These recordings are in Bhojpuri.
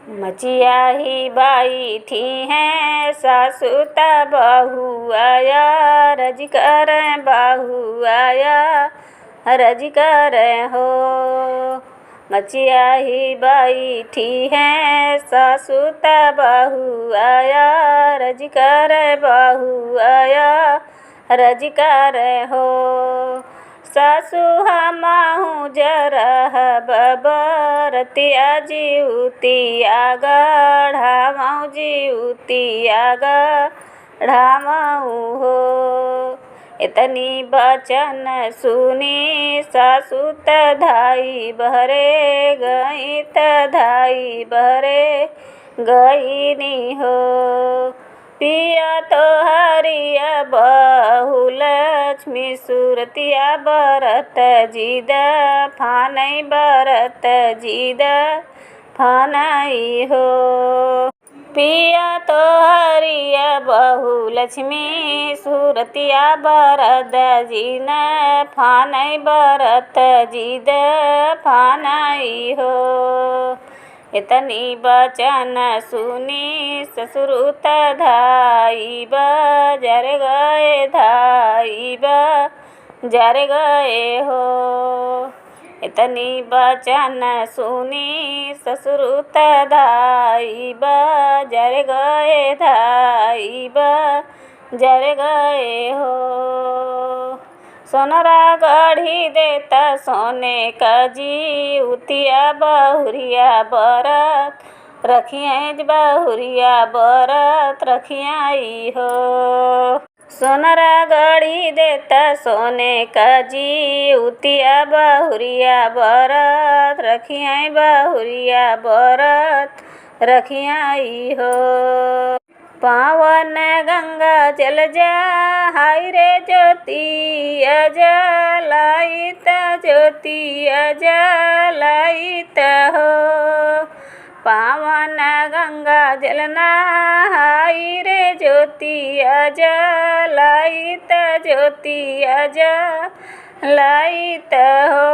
मचिया ही बाई थी हैं सासु ता बहू आया, रज कर बहू आया रज कर हो। मचिया ही बाई थी हैं सासु ता बहू आया, रज कर बहू आया रज कर हो। सासु हमाहू जरह बबरतिया जीवतिया गढ़ामऊ जीवतिया गढ़ामऊ हो। इतनी बचन सुनी सासु तधाई बहरे गई, तधाई बहरे गई नी हो। पिया तो हरिया बहू लक्ष्मी सुरतिया बरत जिद फानई बरत जिद फानई हो। पिया तो हरिया बहू लक्ष्मी सुरतिया बरद जिन फानई बरत जिद फानई हो। इतनी बचन सुनी ससुर तधाई बजर गए धाई बजर गए हो। इतनी बचन सुनी ससुर तधाई बजर गए धाई बजर गए हो। सोनरा गढ़ी देता सोने का जीवतिया बहुरिया बरत रखिए बहुरिया बरत रखियाई हो। सोनरा गढ़ी देता सोने का जीवतिया बहुरिया बरत रखिए बहुरिया बरत रखियाई हो। पावन गंगा जल जा हाय रे ज्योति जलाइत ज्योति जलाइत हो। पावन गंगा जल नहाई रे ज्योति जलाइत ज्योति जलाइत हो।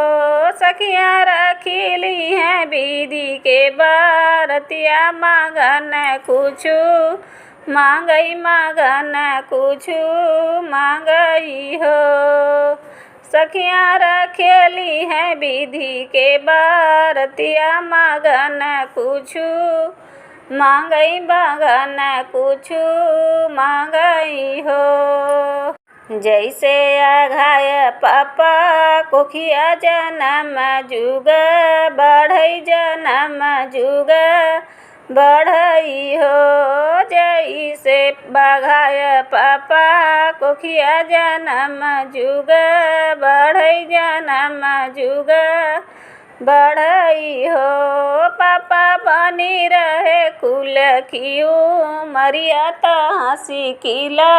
सखियाँ रखिली हैं विधि के बरतिया मगन कुछु मांगई मगन कुछु मांगई हो। सखियाँ रखेली हैं विधि के बरतिया मगन कुछु मांगई मगन कुछु मांगई हो। जैसे आघाय पापा कोखिया जन्म जुग बढ़ई जन्म जुग बढ़ई हो। जैसे बाघाय पापा कोखिया जन्म जुग बढ़ई जन्म जुग बढ़ई हो। पापा बनी रहे कुल की उमरिया त हंसी किला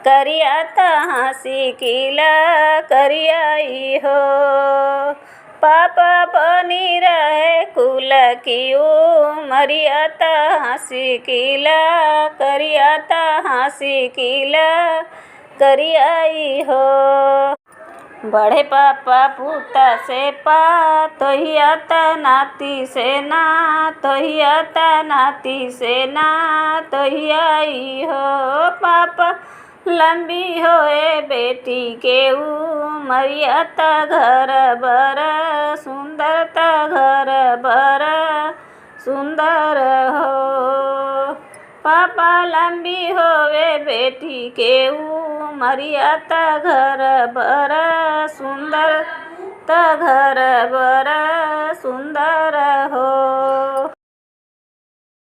करिया त हंसी किला करियाई हो। पापा बनी रहे कुल की उमरिया त हंसी किला करिया त हंसी किला करियाई हो। बड़े पापा पुता से पा तोहिया त नाती से ना तोहिया त नाती से ना तोहियाई हो। पापा लंबी होए बेटी के उमरिया त घर बर सुंदर त घर बर सुंदर हो। पापा लंबी होवे बेटी के उमरिया त घर बर सुंदर त घर बर सुंदर